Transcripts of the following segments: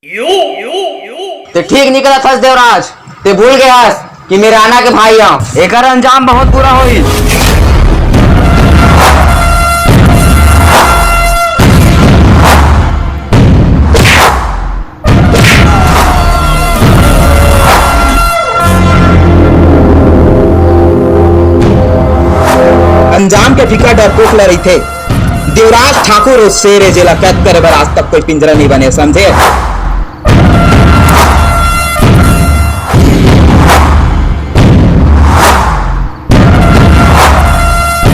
ते ठीक निकला फंस देवराज, ते भूल गया कि मेरे आना के भाई हैं। एकर अंजाम बहुत बुरा होई। अंजाम के फिकर डरपोक ल रही थे। देवराज ठाकुर और शेर जेला कैद करे बर आज तक कोई पिंजरा नहीं बने, समझे?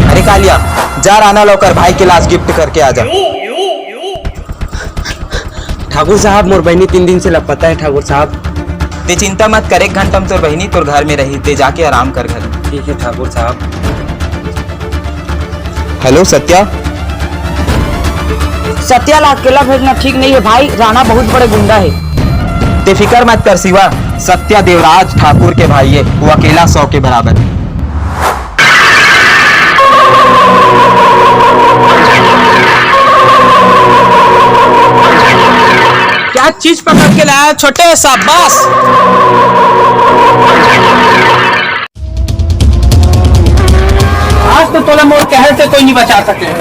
अरे कालिया, जा राना लौकर भाई के लाश गिफ्ट करके आ जा। ठाकुर साहब, मोर बहनी 3 दिन से लापता है। ठाकुर साहब ते चिंता मत कर, 1 घंटा में तोर बहनी तोर घर में रही, ते जाके आराम कर घर। ठीक है ठाकुर साहब। हेलो सत्या। सत्या ला अकेला भेजना ठीक नहीं है भाई, राणा बहुत बड़े गुंडा है। ते फिकर मत कर शिवा, सत्या देवराज ठाकुर के भाई है, वो अकेला 100 के बराबर है। क्या चीज पकड़ के लाया छोटे शाबाश। आज तो तोला मोर कहर से कोई नहीं बचा सके।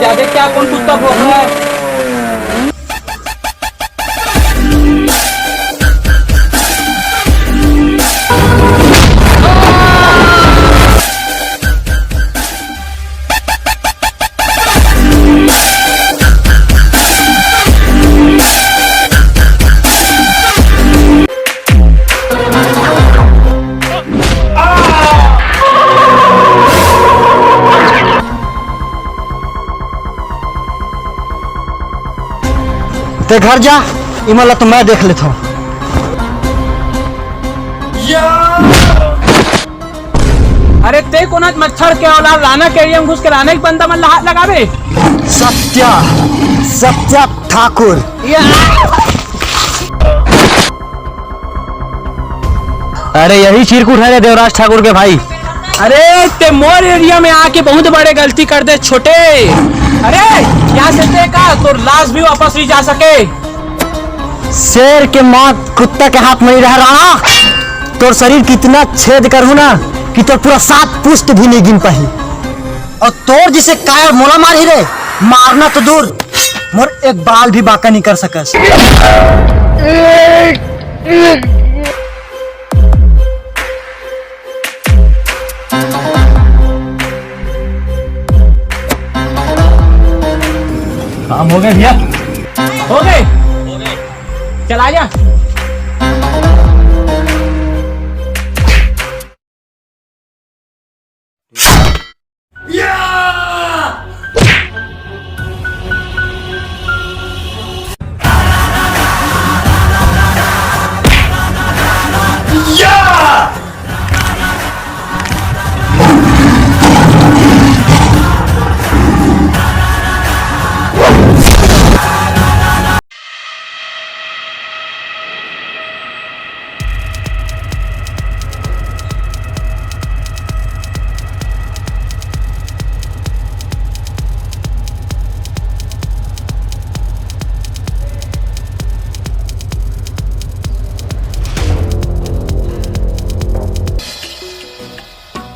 ज्यादा क्या कौन कुत्ता भोग रहा है? ते घर जा, इमला तो मैं देख लेता हूँ। अरे ते कोना मच्छर के औलाद राना के एरिया में घुस के राना के बंदा मन हाथ लगावे। सत्या ठाकुर। अरे यही चिरकुट है देवराज ठाकुर के भाई। अरे ते मोर एरिया में आके बहुत बड़े गलती कर दे छोटे। अरे यहाँ से ते का तो लाश भी वापस नहीं जा सके। शेर के मौत कुत्ता के हाथ में ही रह रहा। तोर शरीर कितना छेद कर हूं ना कि तोर पूरा 7 पुश्त भी नहीं गिन पाही। और तोर जिसे कायर मोला मार ही रे, मारना तो दूर, मोर एक बाल भी बाका नहीं कर सकस। काम हो गए भैया, हो गए। चला जा।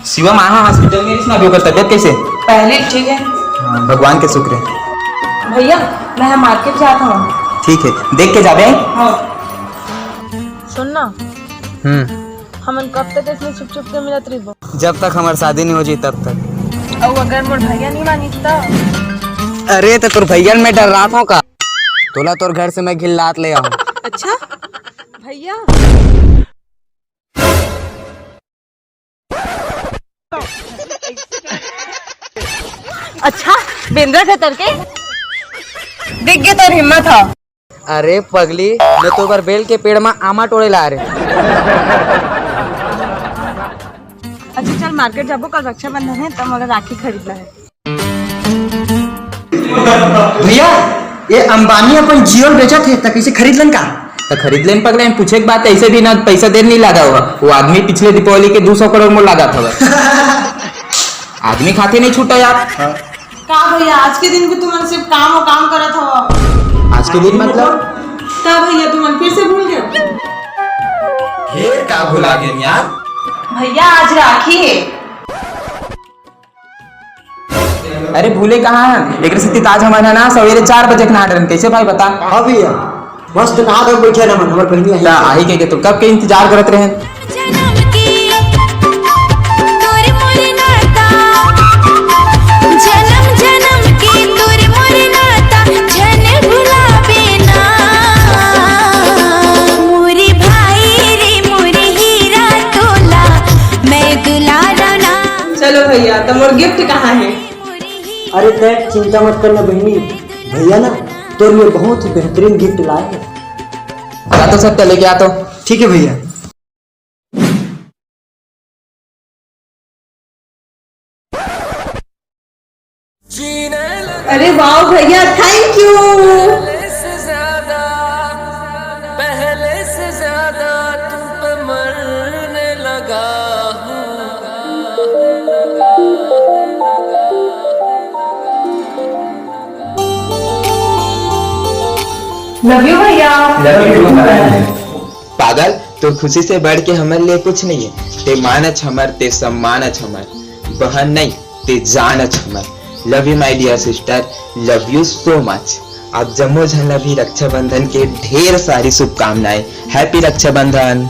शिवा माहा हॉस्पिटल में इस ना भी तबियत कैसे? पहले ठीक है। हाँ, भगवान के शुक्र है। भैया मैं मार्केट जाता हूँ। ठीक है, देख के जाबे। हाँ। सुनना, हम कब तक इसमें छुप छुप के मिलत रही? जब तक हमारी शादी नहीं हो जाए तब तक। और अगर मोर भैया नहीं मानी तो? अरे तो तोर भैया में डर रहा था का? तोला तोर घर से मैं घिल्लात ले आऊं। अच्छा भैया। अच्छा बेंद्रा खतर के देख के तो हिम्मत था। अरे पगली, मैं तो बार बेल के पेड़ में आमा टोड़े ला रहे। अच्छा चल मार्केट जाबो, कल रक्षाबंधन है तब मगर राखी खरीदना है। भैया ये अंबानी अपन जियो बेचा थे तो कैसे खरीद लन का? तो खरीद लेन पगले, पूछे की बात ऐसे भी ना पैसा देर नहीं लगा हुआ। वो आदमी पिछले दीपावली के 200 करोड़ में लगा था। आदमी खाते नहीं छूटा यार। का भैया आज के दिन भी तुमन सिर्फ काम और काम करत हो। आज के दिन मतलब का भैया तुमन फिर से भूल गए। फिर का भुला गए यार। भैया आज राखी है। अरे भूले कहाँ हैं? लेकिन सिद्धि ताज हमारा ना सवेरे 4 बजे नहा डरन कैसे भाई बता। हाँ भैया मस्त नहा धो बैठे ना मन हमार बहनी क्या आही के तू कब के इंतजार करत रहे? जन्म की तोर मोर नाता, जन्म जन्म की तोर मोर नाता, जन भुलावे ना मोरे भाई रे मोरे हीरा तोला, मैं दुलारा ना। चलो भैया तुम और गिफ्ट कहाँ है? अरे तय चिंता मत करना बहनी, भैया ना तो लिए बहुत ही बेहतरीन गिफ्ट लाए हैं। जा तो सब लेके आ तो। ठीक है भैया। अरे वाह भैया थैंक यू। पहले से ज्यादा तुम पे मरने लगा लव यू भैया। पागल तो खुशी से बढ़ के हमारे लिए कुछ नहीं है। ते मानच हमर, ते सम्मानच हमर, बहन नहीं ते जानच हमर। Love you my dear sister, love you so much. आप जम्मू झल्ला भी रक्षाबंधन के ढेर सारी शुभकामनाएं। हैप्पी रक्षाबंधन।